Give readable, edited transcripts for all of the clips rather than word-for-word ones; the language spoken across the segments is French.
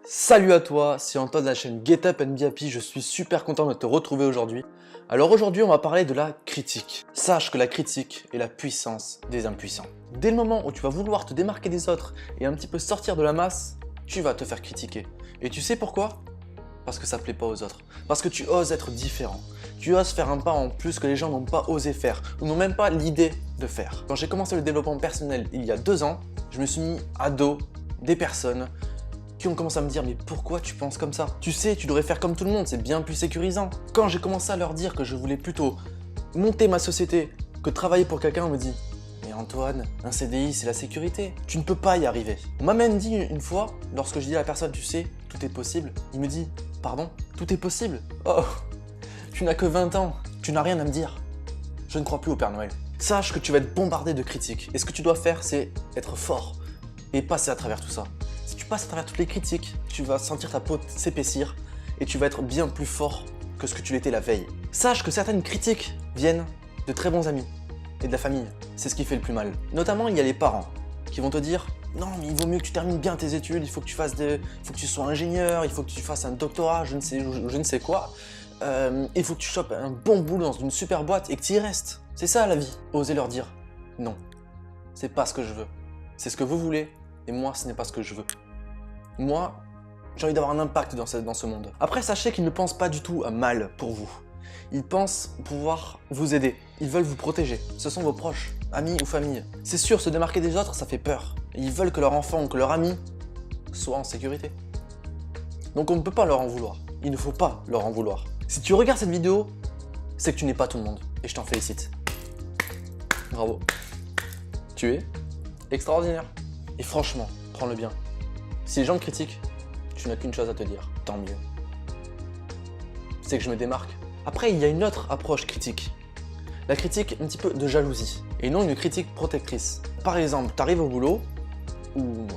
Salut à toi, c'est Antoine de la chaîne Get Up and Be Happy, je suis super content de te retrouver aujourd'hui. Alors aujourd'hui on va parler de la critique. Sache que la critique est la puissance des impuissants. Dès le moment où tu vas vouloir te démarquer des autres et un petit peu sortir de la masse, tu vas te faire critiquer. Et tu sais pourquoi? Parce que ça plaît pas aux autres. Parce que tu oses être différent. Tu oses faire un pas en plus que les gens n'ont pas osé faire ou n'ont même pas l'idée de faire. Quand j'ai commencé le développement personnel il y a 2 ans, je me suis mis à dos des personnes qui ont commencé à me dire « mais pourquoi tu penses comme ça? Tu sais, tu devrais faire comme tout le monde, c'est bien plus sécurisant. » Quand j'ai commencé à leur dire que je voulais plutôt monter ma société que travailler pour quelqu'un, on me dit « mais Antoine, un CDI c'est la sécurité, tu ne peux pas y arriver. » On m'a même dit une fois, lorsque je dis à la personne « tu sais, tout est possible », il me dit « pardon, tout est possible? Oh, tu n'as que 20 ans, tu n'as rien à me dire. Je ne crois plus au Père Noël. » Sache que tu vas être bombardé de critiques et ce que tu dois faire c'est être fort et passer à travers tout ça. Si tu passes à travers toutes les critiques, tu vas sentir ta peau s'épaissir et tu vas être bien plus fort que ce que tu l'étais la veille. Sache que certaines critiques viennent de très bons amis et de la famille. C'est ce qui fait le plus mal. Notamment, il y a les parents qui vont te dire « non, mais il vaut mieux que tu termines bien tes études, il faut que tu fasses il faut que tu sois ingénieur, il faut que tu fasses un doctorat, je ne sais quoi. Il faut que tu chopes un bon boulot dans une super boîte et que tu y restes. C'est ça la vie. » Osez leur dire « non, c'est pas ce que je veux. C'est ce que vous voulez. Et moi, ce n'est pas ce que je veux. Moi, j'ai envie d'avoir un impact dans ce monde. » Après, sachez qu'ils ne pensent pas du tout à mal pour vous. Ils pensent pouvoir vous aider. Ils veulent vous protéger. Ce sont vos proches, amis ou famille. C'est sûr, se démarquer des autres, ça fait peur. Ils veulent que leur enfant ou que leur ami soit en sécurité. Donc on ne peut pas leur en vouloir. Il ne faut pas leur en vouloir. Si tu regardes cette vidéo, c'est que tu n'es pas tout le monde. Et je t'en félicite. Bravo. Tu es extraordinaire. Et franchement, prends-le bien. Si les gens me critiquent, tu n'as qu'une chose à te dire, tant mieux. C'est que je me démarque. Après, il y a une autre approche critique. La critique un petit peu de jalousie, et non une critique protectrice. Par exemple, tu arrives au boulot, ou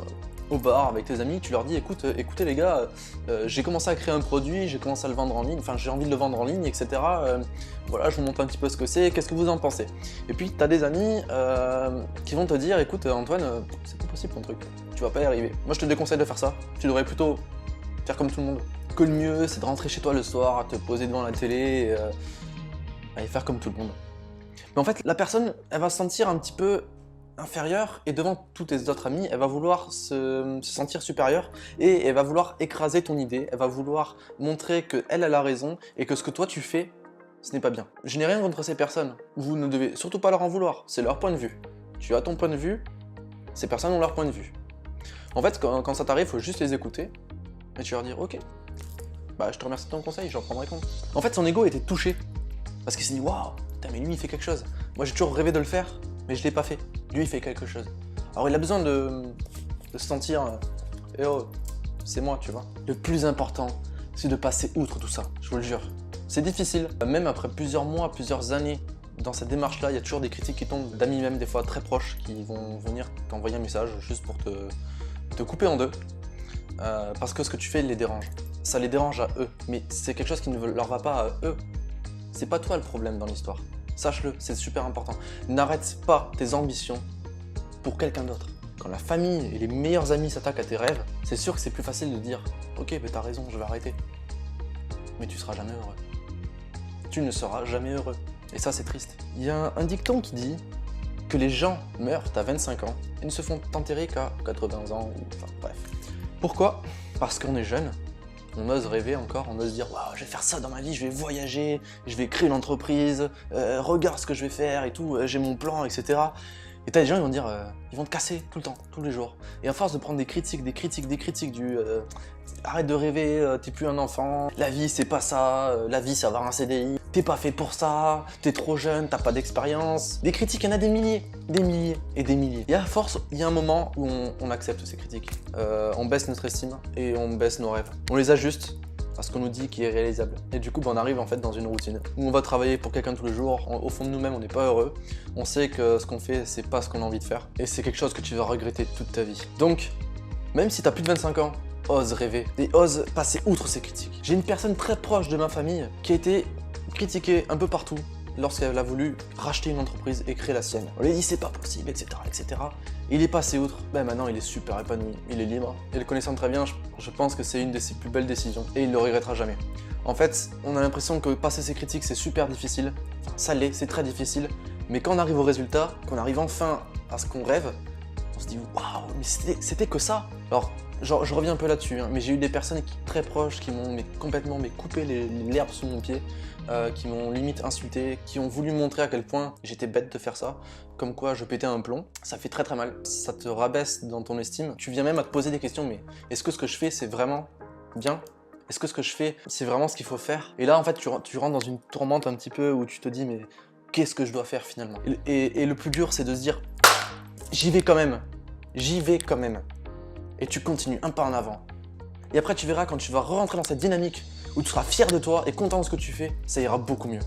au bar avec tes amis, tu leur dis écoutez les gars, j'ai commencé à créer un produit, j'ai commencé à le vendre en ligne, enfin j'ai envie de le vendre en ligne, etc. Voilà, je vous montre un petit peu ce que c'est, qu'est-ce que vous en pensez? Et puis tu as des amis qui vont te dire écoute Antoine, c'est pas possible ton truc, tu vas pas y arriver. Moi je te déconseille de faire ça, tu devrais plutôt faire comme tout le monde. Que le mieux c'est de rentrer chez toi le soir, te poser devant la télé et faire comme tout le monde. Mais en fait la personne elle va se sentir un petit peu inférieure et devant tous tes autres amis, elle va vouloir se sentir supérieure et elle va vouloir écraser ton idée, elle va vouloir montrer qu'elle a la raison et que ce que toi tu fais, ce n'est pas bien. Je n'ai rien contre ces personnes, vous ne devez surtout pas leur en vouloir, c'est leur point de vue. Tu as ton point de vue, ces personnes ont leur point de vue. En fait, quand ça t'arrive, il faut juste les écouter et tu leur dire ok, bah je te remercie de ton conseil, j'en prendrai compte. En fait, son ego était touché parce qu'il s'est dit waouh, mais lui il fait quelque chose. Moi j'ai toujours rêvé de le faire, mais je l'ai pas fait. Lui, il fait quelque chose. Alors, il a besoin de se sentir eh oh, c'est moi, tu vois. Le plus important, c'est de passer outre tout ça, je vous le jure. C'est difficile. Même après plusieurs mois, plusieurs années, dans cette démarche-là, il y a toujours des critiques qui tombent, d'amis même, des fois très proches, qui vont venir t'envoyer un message juste pour te couper en deux. Parce que ce que tu fais les dérange. Ça les dérange à eux, mais c'est quelque chose qui ne leur va pas à eux. C'est pas toi le problème dans l'histoire. Sache-le, c'est super important. N'arrête pas tes ambitions pour quelqu'un d'autre. Quand la famille et les meilleurs amis s'attaquent à tes rêves, c'est sûr que c'est plus facile de dire « Ok, mais t'as raison, je vais arrêter. » Mais tu seras jamais heureux. Tu ne seras jamais heureux. Et ça, c'est triste. Il y a un dicton qui dit que les gens meurent à 25 ans et ne se font enterrer qu'à 80 ans, ou enfin bref. Pourquoi? Parce qu'on est jeune. On ose rêver encore, on ose dire waouh, je vais faire ça dans ma vie, je vais voyager, je vais créer une entreprise, regarde ce que je vais faire et tout, j'ai mon plan, etc. Et t'as des gens qui vont dire, ils vont te casser tout le temps, tous les jours. Et à force de prendre des critiques du arrête de rêver, t'es plus un enfant, la vie c'est pas ça, la vie c'est avoir un CDI, t'es pas fait pour ça, t'es trop jeune, t'as pas d'expérience. Des critiques, il y en a des milliers et des milliers. Et à force, il y a un moment où on accepte ces critiques. On baisse notre estime et on baisse nos rêves. On les ajuste à ce qu'on nous dit qui est réalisable. Et du coup, on arrive en fait dans une routine où on va travailler pour quelqu'un tous les jours. Au fond de nous-mêmes, on n'est pas heureux. On sait que ce qu'on fait, c'est pas ce qu'on a envie de faire. Et c'est quelque chose que tu vas regretter toute ta vie. Donc, même si t'as plus de 25 ans, ose rêver et ose passer outre ces critiques. J'ai une personne très proche de ma famille qui a été critiquée un peu partout lorsqu'elle a voulu racheter une entreprise et créer la sienne. On lui a dit c'est pas possible, etc. etc. Il est passé outre, ben maintenant il est super épanoui, il est libre. Et le connaissant très bien, je pense que c'est une de ses plus belles décisions et il ne le regrettera jamais. En fait, on a l'impression que passer ses critiques c'est super difficile, enfin, ça l'est, c'est très difficile, mais quand on arrive au résultat, qu'on arrive enfin à ce qu'on rêve, on se dit waouh, mais c'était que ça. Alors, genre, je reviens un peu là-dessus, hein, mais j'ai eu des personnes très proches qui m'ont complètement coupé l'herbe sous mon pied, qui m'ont limite insulté, qui ont voulu montrer à quel point j'étais bête de faire ça, comme quoi je pétais un plomb. Ça fait très très mal, ça te rabaisse dans ton estime. Tu viens même à te poser des questions, mais est-ce que ce que je fais c'est vraiment bien ? Est-ce que ce que je fais c'est vraiment ce qu'il faut faire ? Et là en fait tu rentres dans une tourmente un petit peu où tu te dis mais qu'est-ce que je dois faire finalement ? Et le plus dur c'est de se dire j'y vais quand même, j'y vais quand même. Et tu continues un pas en avant. Et après tu verras quand tu vas rentrer dans cette dynamique où tu seras fier de toi et content de ce que tu fais, ça ira beaucoup mieux.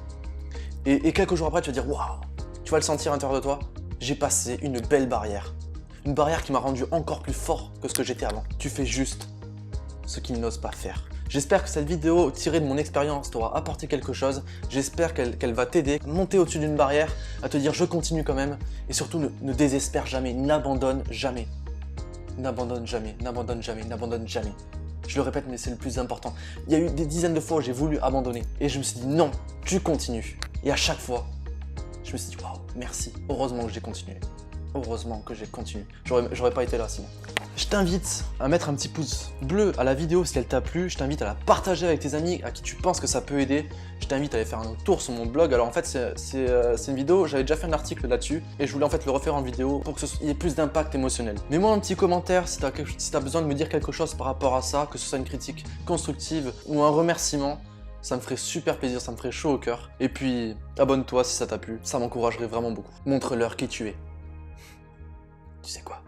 Et quelques jours après tu vas dire waouh, tu vas le sentir à l'intérieur de toi, j'ai passé une belle barrière. Une barrière qui m'a rendu encore plus fort que ce que j'étais avant. Tu fais juste ce qu'ils n'osent pas faire. J'espère que cette vidéo tirée de mon expérience t'aura apporté quelque chose. J'espère qu'elle va t'aider à monter au-dessus d'une barrière, à te dire je continue quand même. Et surtout ne désespère jamais, n'abandonne jamais. N'abandonne jamais, n'abandonne jamais, n'abandonne jamais. Je le répète, mais c'est le plus important. Il y a eu des dizaines de fois où j'ai voulu abandonner. Et je me suis dit non, tu continues. Et à chaque fois, je me suis dit waouh, merci. Heureusement que j'ai continué. Heureusement que j'ai continué. J'aurais pas été là sinon. Je t'invite à mettre un petit pouce bleu à la vidéo si elle t'a plu. Je t'invite à la partager avec tes amis à qui tu penses que ça peut aider. Je t'invite à aller faire un tour sur mon blog. Alors en fait, c'est une vidéo, j'avais déjà fait un article là-dessus et je voulais en fait le refaire en vidéo pour qu'il y ait plus d'impact émotionnel. Mets-moi un petit commentaire si t'as besoin de me dire quelque chose par rapport à ça, que ce soit une critique constructive ou un remerciement. Ça me ferait super plaisir, ça me ferait chaud au cœur. Et puis, abonne-toi si ça t'a plu, ça m'encouragerait vraiment beaucoup. Montre-leur qui tu es. Tu sais quoi ?